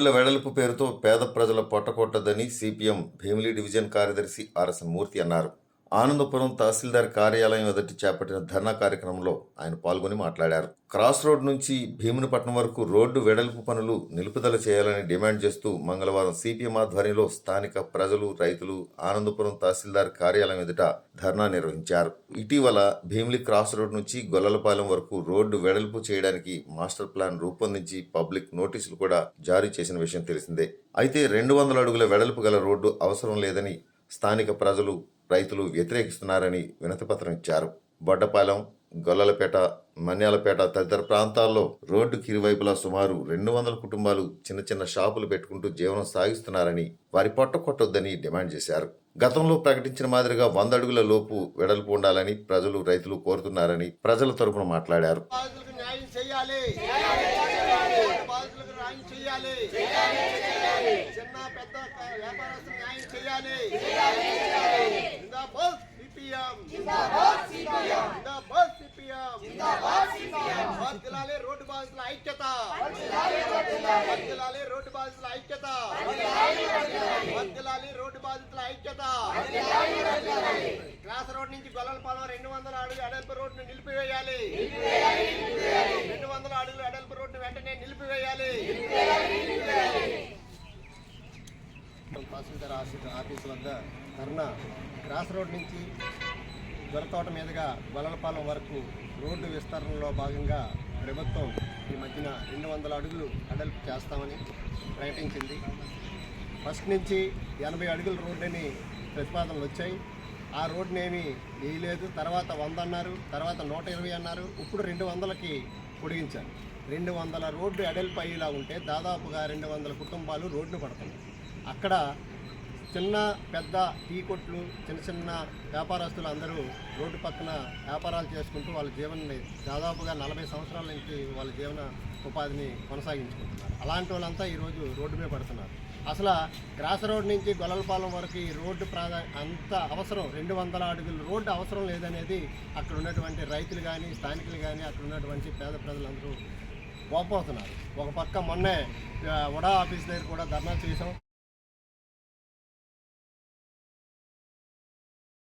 రోడ్ల వెడల్పు పేరుతో పేద ప్రజల పొట్టకొట్టదని సిపిఎం భీమిలి డివిజన్ కార్యదర్శి ఆర్ఎస్ఎన్ మూర్తి అన్నారు. ఆనందపురం తహసీల్దార్ కార్యాలయం ఎదుట చేపట్టిన ధర్నా కార్యక్రమంలో ఆయన పాల్గొని మాట్లాడారు. క్రాస్ రోడ్ నుంచి భీమునిపట్నం వరకు రోడ్డు వెడల్పు పనులు నిలుపుదల చేయాలని డిమాండ్ చేస్తూ మంగళవారం సిపిఎం ఆధ్వర్యంలో స్థానిక ప్రజలు, రైతులు ఆనందపురం తహసీల్దార్ కార్యాలయం ఎదుట ధర్నా నిర్వహించారు. ఇటీవల భీమిలి క్రాస్ రోడ్ నుంచి గొల్లలపాలెం వరకు రోడ్డు వెడల్పు చేయడానికి మాస్టర్ ప్లాన్ రూపొందించి పబ్లిక్ నోటీసులు కూడా జారీ చేసిన విషయం తెలిసిందే. అయితే 200 అడుగుల వెడల్పు గల రోడ్డు అవసరం లేదని స్థానిక ప్రజలు, రైతులు వ్యతిరేకిస్తున్నారని వినతిపత్రం ఇచ్చారు. బొడ్డపాలెం, గొల్లలపేట, మన్యాలపేట తదితర ప్రాంతాల్లో రోడ్డుకి ఇరువైపులా సుమారు 200 కుటుంబాలు చిన్న చిన్న షాపులు పెట్టుకుంటూ జీవనం సాగిస్తున్నారని, వారి పొట్ట కొట్టొద్దని డిమాండ్ చేశారు. గతంలో ప్రకటించిన మాదిరిగా 100 అడుగుల లోపు వెడల్పు ఉండాలని ప్రజలు, రైతులు కోరుతున్నారని ప్రజల తరపున మాట్లాడారు. రోడ్డు బాధితుల ఐక్యత, రోడ్డు బాధితుల ఐక్యత, రోడ్డు బాధితుల ఐక్యత. క్రాస్ రోడ్ నుంచి గొల్లలపాలెం 200 అడుగుల అడల్పు రోడ్డును నిలిపివేయాలి. 200 అడుగుల అడల్పు రోడ్డు వెంటనే నిలిపివేయాలి. తహసీల్దార్ ఆఫీస్ వద్ద ధర్నా. క్రాస్ రోడ్ నుంచి దొరతోట మీదుగా గొల్లలపాలెం వరకు రోడ్డు విస్తరణలో భాగంగా ప్రభుత్వం ఈ మధ్యన 200 అడుగులు అడల్పు చేస్తామని ప్రకటించింది. ఫస్ట్ నుంచి 80 అడుగుల రోడ్డుని ప్రతిపాదనలు వచ్చాయి. ఆ రోడ్డునేమీ వేయలేదు. తర్వాత 100 అన్నారు, తర్వాత 120 అన్నారు. ఇప్పుడు 200కి పొడిగించారు. 200 రోడ్డు అడల్పు అయ్యేలా ఉంటే దాదాపుగా 200 కుటుంబాలు రోడ్డును పడుతున్నాయి. అక్కడ చిన్న పెద్ద టీ కొట్లు, చిన్న చిన్న వ్యాపారస్తులు అందరూ రోడ్డు పక్కన వ్యాపారాలు చేసుకుంటూ వాళ్ళ జీవనాన్ని దాదాపుగా 40 సంవత్సరాల నుంచి వాళ్ళ జీవన ఉపాధిని కొనసాగించుకుంటున్నారు. అలాంటి వాళ్ళంతా ఈరోజు రోడ్డు మీద పడుతున్నారు. అసలు క్రాస్ రోడ్ నుంచి గొల్లలపాలెం వరకు ఈ రోడ్డు అంత అవసరం, 200 అడుగుల రోడ్డు అవసరం లేదనేది అక్కడ ఉన్నటువంటి రైతులు కానీ, స్థానికులు కానీ, అక్కడ ఉన్నటువంటి పేద ప్రజలందరూ కోల్పోతున్నారు. ఒక పక్క మొన్నే వడా ఆఫీస్ దగ్గర కూడా ధర్నా చేసాం.